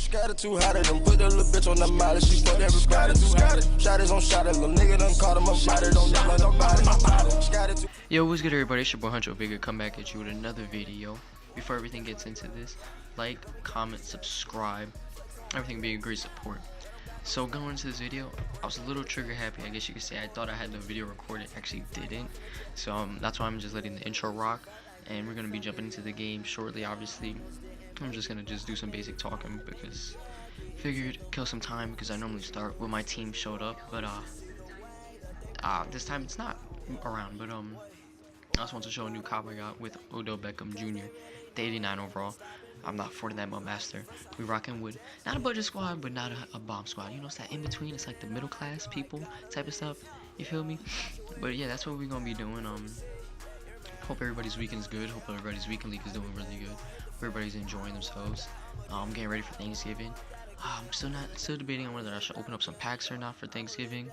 Scattered too hot at them, put that little bitch on the mileage. She fucked everybody. Shot is on shot at little nigga done caught him up body. Don't know nobody. Yo, what's good everybody? It's your boy Huncho Bigger, come back at you with another video. Before everything gets into this, like, comment, subscribe, everything being a great support. So going into this video, I was a little trigger happy, I guess you could say. I thought I had the video recorded, actually didn't. So that's why I'm just letting the intro rock, and we're gonna be jumping into the game shortly. Obviously, I'm just gonna do some basic talking because figured kill some time, because I normally start when my team showed up, but this time it's not around. But I just want to show a new cop I got with Odell Beckham Jr. the 89 overall. I'm not 49 but master. We rocking with not a budget squad, but not a bomb squad. You know, it's that in between. It's like the middle class people type of stuff. You feel me? But yeah, that's what we're gonna be doing. Hope everybody's weekend's good. Hope everybody's weekend league is doing really good. Hope everybody's enjoying themselves. I'm getting ready for Thanksgiving. I'm still debating on whether I should open up some packs or not for Thanksgiving.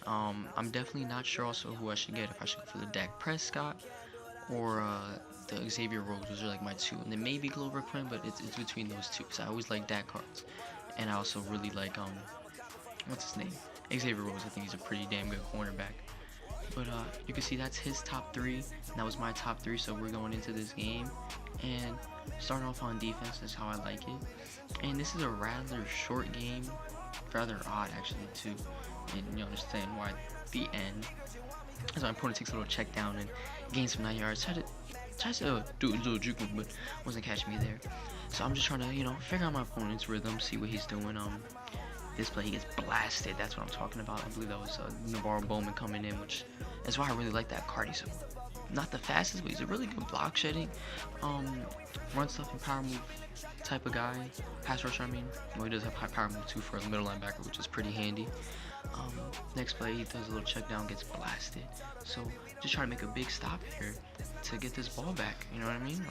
I'm definitely not sure also who I should get. If I should go for the Dak Prescott or the Xavier Rhodes. Those are like my two, and then maybe Glover Quinn, but it's between those two because I always like Dak cards, and I also really like what's his name, Xavier Rhodes. I think he's a pretty damn good cornerback. But you can see that's his top three, and that was my top three. So we're going into this game and starting off on defense. That's how I like it. And this is a rather short game, rather odd actually too, and you understand why the end. As my opponent takes a little check down and gains some 9 yards. Tries to do a little juke, but wasn't catching me there. So I'm just trying to, figure out my opponent's rhythm, see what he's doing. This play he gets blasted. That's what I'm talking about. I believe that was Navarro Bowman coming in, which is why I really like that card. He's not the fastest, but he's a really good block shedding, run stuff and power move type of guy. Pass rusher, I mean. Well, he does have high power move too for a middle linebacker, which is pretty handy. Next play, he does a little check down, gets blasted. So just trying to make a big stop here to get this ball back. You know what I mean?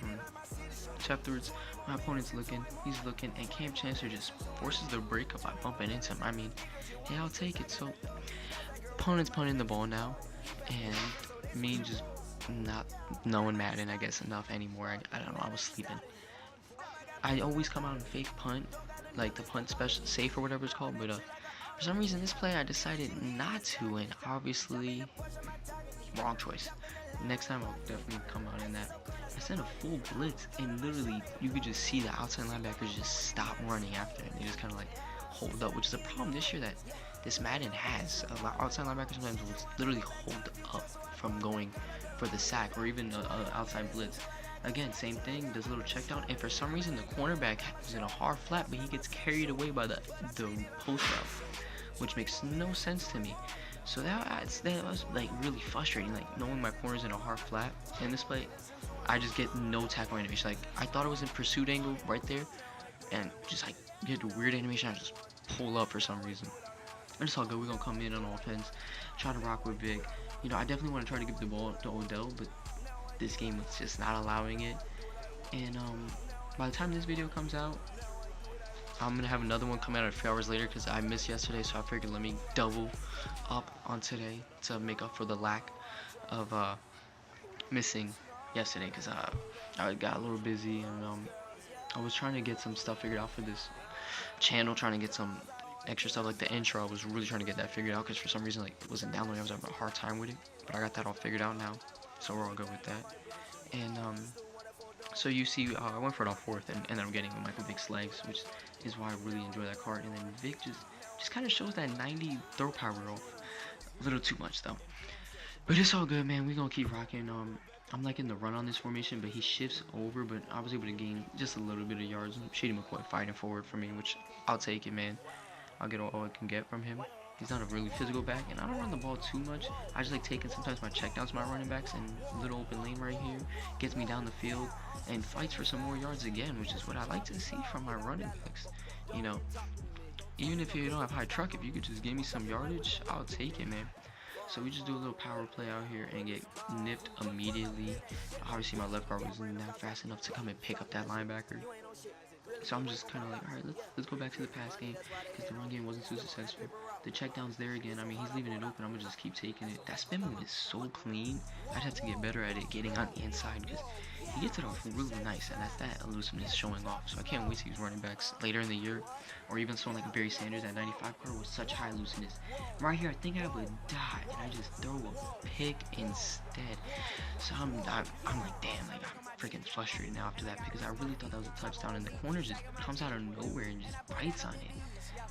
Afterwards, my opponent's looking, he's looking, and Cam Chancellor just forces the breakup by bumping into him. I mean, yeah, I'll take it. So opponent's punting the ball now, and me just not knowing Madden, I guess, enough anymore. I don't know, I was sleeping. I always come out and fake punt, like the punt special safe or whatever it's called, but for some reason this play I decided not to, and obviously wrong choice. Next time I'll definitely come out in that. I sent a full blitz, and literally you could just see the outside linebackers just stop running after it. They just kind of like hold up, which is a problem this year that this Madden has. Outside linebackers sometimes will literally hold up from going for the sack or even an outside blitz. Again, same thing, does a little check down, and for some reason the cornerback is in a hard flat, but he gets carried away by the post route, which makes no sense to me. So that was like really frustrating, like knowing my corner's in a hard flat. In this play, I just get no tackle animation. Like I thought it was in pursuit angle right there, and just like get the weird animation, I just pull up for some reason. And it's all good. We're gonna come in on offense, try to rock with Vic. I definitely want to try to give the ball to Odell, but this game was just not allowing it. And by the time this video comes out, I'm gonna have another one come out a few hours later because I missed yesterday, so I figured let me double up on today to make up for the lack of missing yesterday, because I got a little busy, and I was trying to get some stuff figured out for this channel, trying to get some extra stuff like the intro. I was really trying to get that figured out because for some reason like it wasn't downloading. I was having a hard time with it, but I got that all figured out now, so we're all good with that. And so you see, I went for it on fourth and ended up getting Michael Vick's legs, which is why I really enjoy that card. And then Vic just kind of shows that 90 throw power off. A little too much though. But it's all good, man. We're gonna keep rocking. I'm liking the run on this formation, but he shifts over, but I was able to gain just a little bit of yards. Shady McCoy fighting forward for me, which I'll take it, man. I'll get all I can get from him. He's not a really physical back, and I don't run the ball too much. I just like taking sometimes my checkdowns to my running backs, and little open lane right here gets me down the field and fights for some more yards again, which is what I like to see from my running backs. Even if you don't have high truck, if you could just give me some yardage, I'll take it, man. So we just do a little power play out here and get nipped immediately. Obviously my left guard wasn't that fast enough to come and pick up that linebacker. So I'm just kind of like, all right, let's go back to the pass game because the run game wasn't too successful. The checkdown's there again. I mean, he's leaving it open. I'm gonna just keep taking it. That spin move is so clean. I'd have to get better at it, getting on the inside, because he gets it off really nice, and that's that elusiveness showing off. So I can't wait to use running backs later in the year, or even someone like Barry Sanders at 95 card with such high elusiveness. Right here, I think I would die, and I just throw a pick instead. So I'm like, damn, like I'm freaking frustrated now after that because I really thought that was a touchdown, and the corner just comes out of nowhere and just bites on it.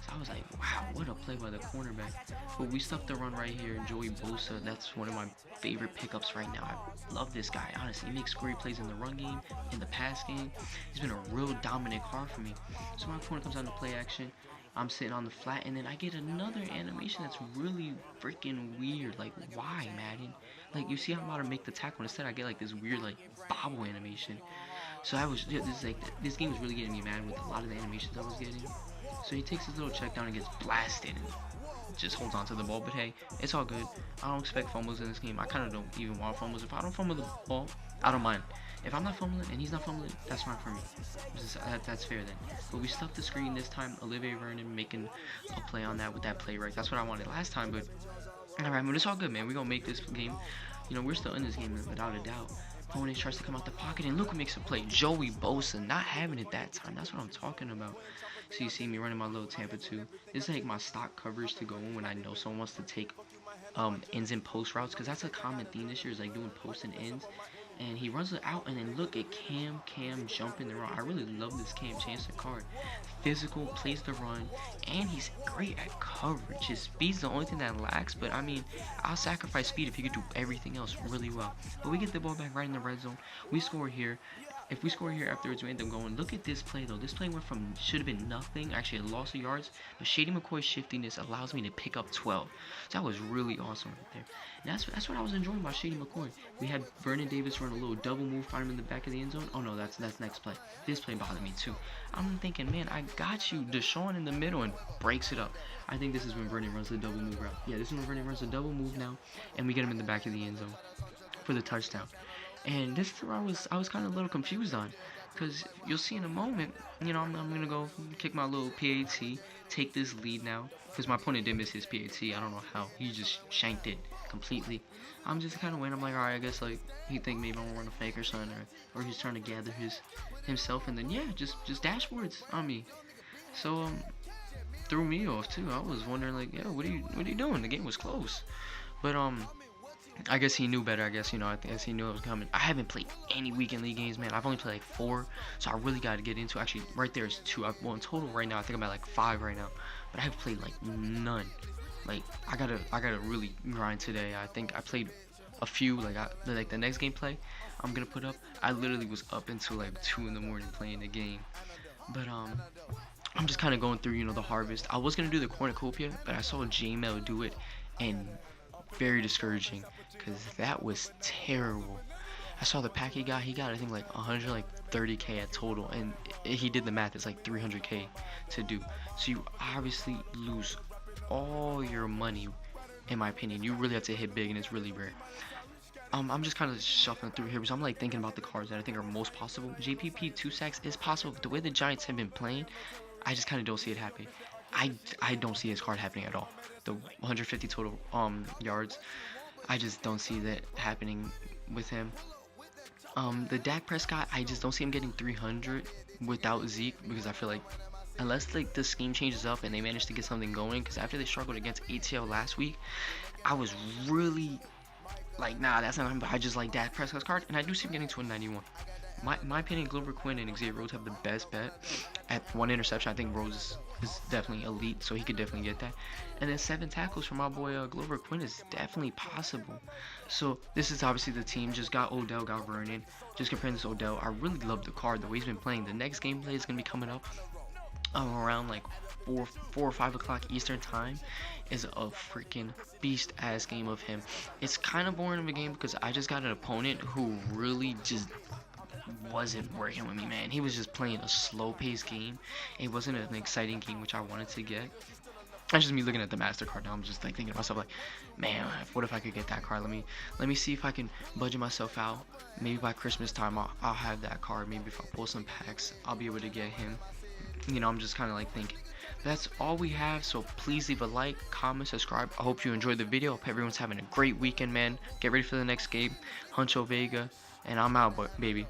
So I was like, wow, what a play by the cornerback. But we stuck the run right here. Joey Bosa, that's one of my favorite pickups right now. I love this guy, honestly. He makes great plays in the run game, in the pass game. He's been a real dominant card for me. So my corner comes out to play action. I'm sitting on the flat, and then I get another animation that's really freaking weird. Like, why, Madden? Like, you see I'm about to make the tackle, instead I get like this weird like bobble animation. So I was, this game was really getting me mad with a lot of the animations I was getting. So he takes his little check down and gets blasted and just holds on to the ball. But hey, it's all good. I don't expect fumbles in this game. I kind of don't even want fumbles. If I don't fumble the ball, I don't mind. If I'm not fumbling and he's not fumbling, that's fine for me. That's fair then. But we stuffed the screen this time. Olivier Vernon making a play on that with that play right. That's what I wanted last time. But alright, but it's all good, man. We're going to make this game. You know, we're still in this game without a doubt. Opponent tries to come out the pocket, and look who makes a play. Joey Bosa, not having it that time. That's what I'm talking about. So you see me running my little Tampa 2. This is like my stock coverage to go in when I know someone wants to take ends and post routes, because that's a common theme this year, is like doing post and ends. And he runs it out, and then look at Cam jumping the run. I really love this Cam Chancellor card. Physical, plays the run, and he's great at coverage. His speed's the only thing that lacks, but I mean, I'll sacrifice speed if he could do everything else really well. But we get the ball back right in the red zone. We score here. If we score here afterwards, we end up going. Look at this play, though. This play went from should have been nothing, actually a loss of yards, but Shady McCoy's shiftiness allows me to pick up 12. So that was really awesome right there. And that's what I was enjoying about Shady McCoy. We had Vernon Davis run a little double move, find him in the back of the end zone. Oh no, that's next play. This play bothered me too. I'm thinking, man, I got you. Deshaun in the middle and breaks it up. I think this is when Vernon runs the double move route. Yeah, this is when Vernon runs the double move now, and we get him in the back of the end zone for the touchdown. And this throw I was kind of a little confused on, because you'll see in a moment, you know, I'm going to go kick my little PAT, take this lead now, because my opponent did miss his PAT. I don't know how. He just shanked it completely. I'm just kind of waiting. I'm like, alright, I guess like he think maybe I'm going to run a fake or something, or he's trying to gather himself, and then yeah, just dashboards on me. So threw me off too. I was wondering like, yeah, what are you doing? The game was close. But I guess he knew better. I guess, you know, I guess he knew it was coming. I haven't played any weekend league games, man. I've only played like 4, so I really got to get into. Actually, right there is 2. Well, in total right now, I think I'm at like 5 right now, but I have played like none. Like I gotta really grind today. I think I played a few. Like the next gameplay I'm gonna put up, I literally was up until like 2 in the morning playing the game. But I'm just kind of going through, you know, the harvest. I was gonna do the cornucopia, but I saw J-Mel do it, and very discouraging, because that was terrible. I saw the pack he got I think like 130k at total, and he did the math, it's like 300k to do. So you obviously lose all your money, in my opinion. You really have to hit big, and it's really rare. I'm just kind of shuffling through here because I'm like thinking about the cards that I think are most possible. JPP 2 sacks is possible, but the way the Giants have been playing, I just kind of don't see it happening. I don't see his card happening at all. The 150 total yards, I just don't see that happening with him. The Dak Prescott, I just don't see him getting 300 without Zeke, because I feel like unless like the scheme changes up and they manage to get something going, because after they struggled against ATL last week, I was really like, nah, that's not him. But I just like Dak Prescott's card, and I do see him getting to a 91. My opinion, Glover Quinn and Xavier Rhodes have the best bet at 1 interception. I think Rhodes is definitely elite, so he could definitely get that. And then 7 tackles from my boy Glover Quinn is definitely possible. So this is obviously the team. Just got Odell, got Vernon. Just comparing this to Odell, I really love the card, the way he's been playing. The next gameplay is going to be coming up around like 4 or 5 o'clock Eastern time. Is a freaking beast ass game of him. It's kind of boring of a game because I just got an opponent who really just wasn't working with me, man. He was just playing a slow-paced game. It wasn't an exciting game, which I wanted to get. That's just me looking at the MasterCard now. I'm just like thinking to myself, like, man, what if I could get that card? Let me see if I can budget myself out. Maybe by Christmas time, I'll have that card. Maybe if I pull some packs, I'll be able to get him. You know, I'm just kind of like thinking. That's all we have, so please leave a like, comment, subscribe. I hope you enjoyed the video. Hope everyone's having a great weekend, man. Get ready for the next game. Huncho Vega, and I'm out, baby.